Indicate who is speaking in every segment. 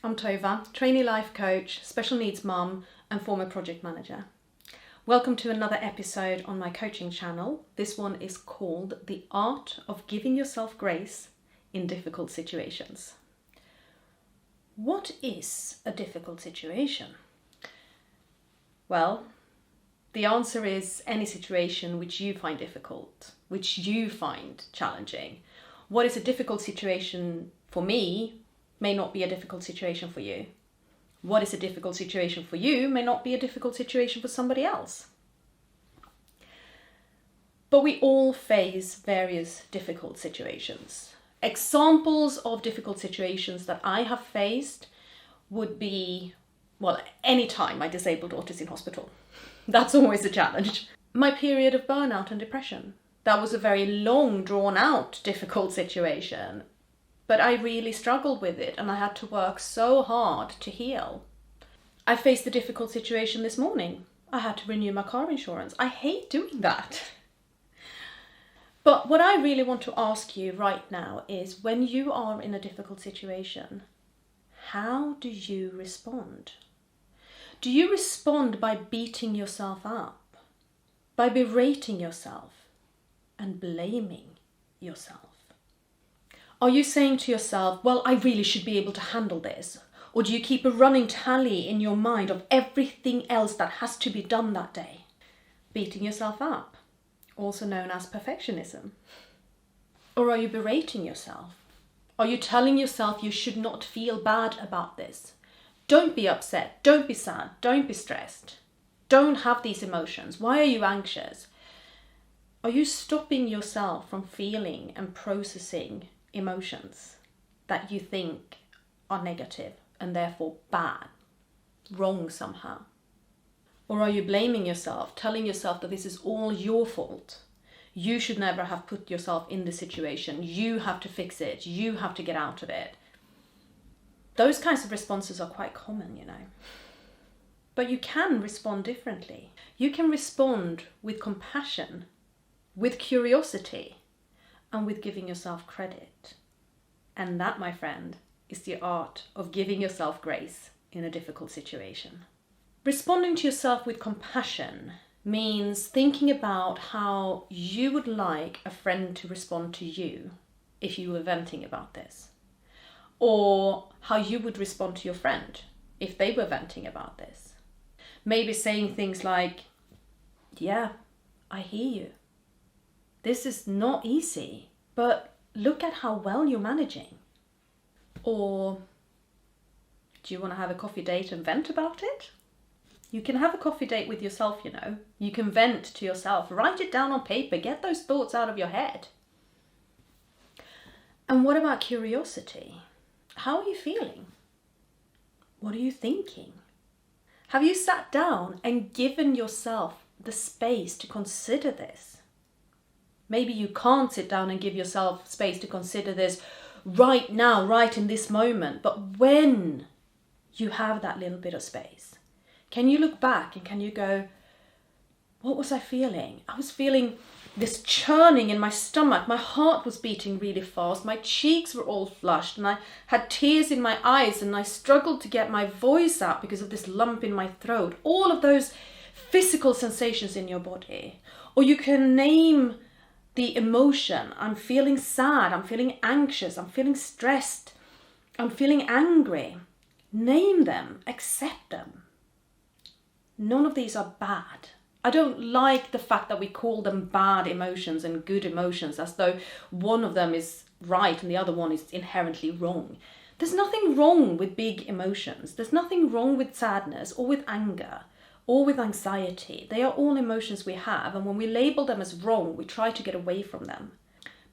Speaker 1: I'm Tova, trainee life coach, special needs mum and former project manager. Welcome to another episode on my coaching channel. This one is called The Art of Giving Yourself Grace in Difficult Situations. What is a difficult situation? Well, the answer is any situation which you find difficult, which you find challenging. What is a difficult situation for me may not be a difficult situation for you. What is a difficult situation for you may not be a difficult situation for somebody else. But we all face various difficult situations. Examples of difficult situations that I have faced would be, any time my disabled daughter's in hospital. That's always a challenge. My period of burnout and depression. That was a very long, drawn out, difficult situation. But I really struggled with it and I had to work so hard to heal. I faced a difficult situation this morning. I had to renew my car insurance. I hate doing that. But what I really want to ask you right now is, when you are in a difficult situation, how do you respond? Do you respond by beating yourself up? By berating yourself and blaming yourself? Are you saying to yourself, well, I really should be able to handle this? Or do you keep a running tally in your mind of everything else that has to be done that day? Beating yourself up, also known as perfectionism. Or are you berating yourself? Are you telling yourself you should not feel bad about this? Don't be upset, don't be sad, don't be stressed. Don't have these emotions. Why are you anxious? Are you stopping yourself from feeling and processing emotions that you think are negative and therefore bad, wrong somehow? Or are you blaming yourself, telling yourself that this is all your fault? You should never have put yourself in this situation. You have to fix it. You have to get out of it. Those kinds of responses are quite common, you know. But you can respond differently. You can respond with compassion, with curiosity, and with giving yourself credit. And that, my friend, is the art of giving yourself grace in a difficult situation. Responding to yourself with compassion means thinking about how you would like a friend to respond to you if you were venting about this. Or how you would respond to your friend if they were venting about this. Maybe saying things like, yeah, I hear you. This is not easy, but look at how well you're managing. Or, do you want to have a coffee date and vent about it? You can have a coffee date with yourself, you know. You can vent to yourself. Write it down on paper. Get those thoughts out of your head. And what about curiosity? How are you feeling? What are you thinking? Have you sat down and given yourself the space to consider this? Maybe you can't sit down and give yourself space to consider this right now, right in this moment. But when you have that little bit of space, can you look back and can you go, what was I feeling? I was feeling this churning in my stomach. My heart was beating really fast. My cheeks were all flushed and I had tears in my eyes and I struggled to get my voice out because of this lump in my throat. All of those physical sensations in your body. Or you can name the emotion. I'm feeling sad. I'm feeling anxious. I'm feeling stressed. I'm feeling angry. Name them. Accept them. None of these are bad. I don't like the fact that we call them bad emotions and good emotions as though one of them is right and the other one is inherently wrong. There's nothing wrong with big emotions. There's nothing wrong with sadness or with anger or with anxiety. They are all emotions we have, and when we label them as wrong, we try to get away from them.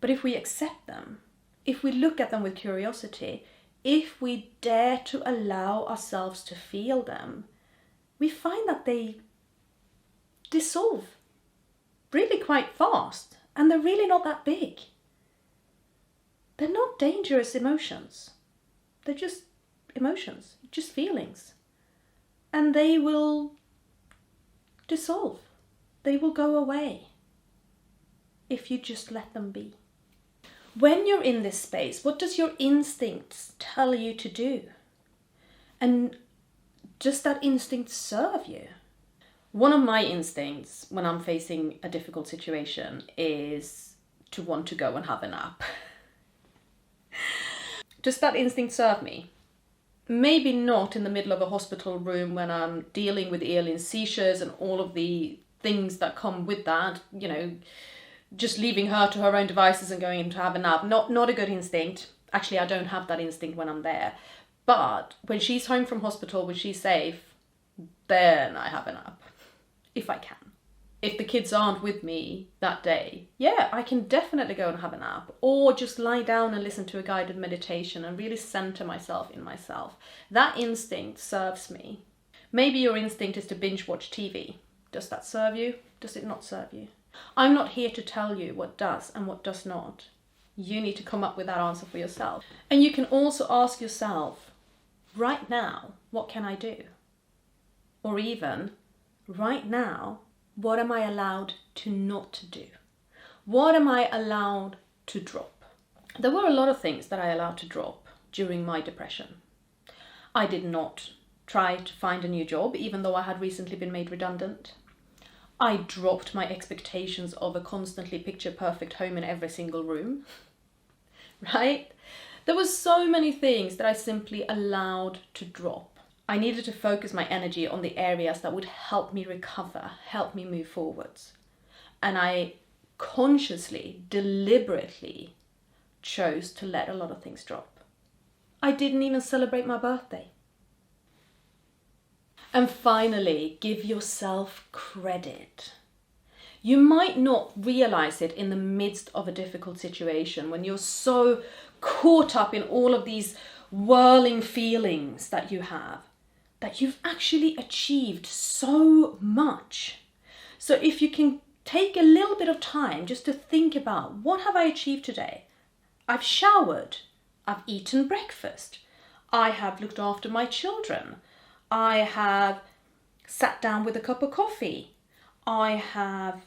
Speaker 1: But if we accept them, if we look at them with curiosity, if we dare to allow ourselves to feel them, we find that they dissolve really quite fast, and they're really not that big. They're not dangerous emotions. They're just emotions, just feelings. And they will dissolve. They will go away if you just let them be. When you're in this space, what does your instincts tell you to do? And does that instinct serve you? One of my instincts when I'm facing a difficult situation is to want to go and have a nap. Does that instinct serve me? Maybe not in the middle of a hospital room when I'm dealing with early seizures and all of the things that come with that, you know, just leaving her to her own devices and going in to have a nap. Not a good instinct. Actually, I don't have that instinct when I'm there. But when she's home from hospital, when she's safe, then I have a nap. If I can. If the kids aren't with me that day, yeah, I can definitely go and have a nap. Or just lie down and listen to a guided meditation and really center myself in myself. That instinct serves me. Maybe your instinct is to binge watch TV. Does that serve you? Does it not serve you? I'm not here to tell you what does and what does not. You need to come up with that answer for yourself. And you can also ask yourself, right now, what can I do? Or even, right now, what am I allowed to not do? What am I allowed to drop? There were a lot of things that I allowed to drop during my depression. I did not try to find a new job, even though I had recently been made redundant. I dropped my expectations of a constantly picture-perfect home in every single room, right? There were so many things that I simply allowed to drop. I needed to focus my energy on the areas that would help me recover, help me move forwards. And I consciously, deliberately chose to let a lot of things drop. I didn't even celebrate my birthday. And finally, give yourself credit. You might not realize it in the midst of a difficult situation when you're so caught up in all of these whirling feelings that you have, that you've actually achieved so much. So if you can take a little bit of time just to think about, what have I achieved today? I've showered, I've eaten breakfast, I have looked after my children, I have sat down with a cup of coffee, I have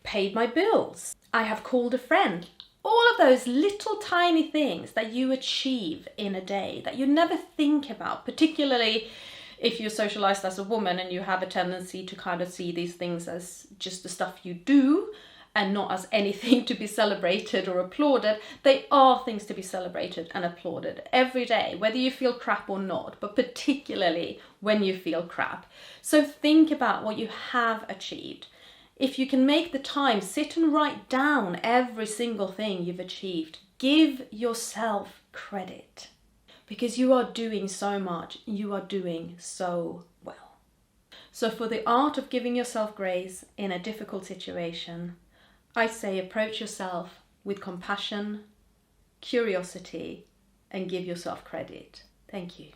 Speaker 1: paid my bills, I have called a friend. All of those little tiny things that you achieve in a day that you never think about, particularly if you're socialized as a woman and you have a tendency to kind of see these things as just the stuff you do and not as anything to be celebrated or applauded. They are things to be celebrated and applauded every day, whether you feel crap or not, but particularly when you feel crap. So think about what you have achieved. If you can make the time, sit and write down every single thing you've achieved. Give yourself credit because you are doing so much. You are doing so well. So for the art of giving yourself grace in a difficult situation, I say approach yourself with compassion, curiosity, and give yourself credit. Thank you.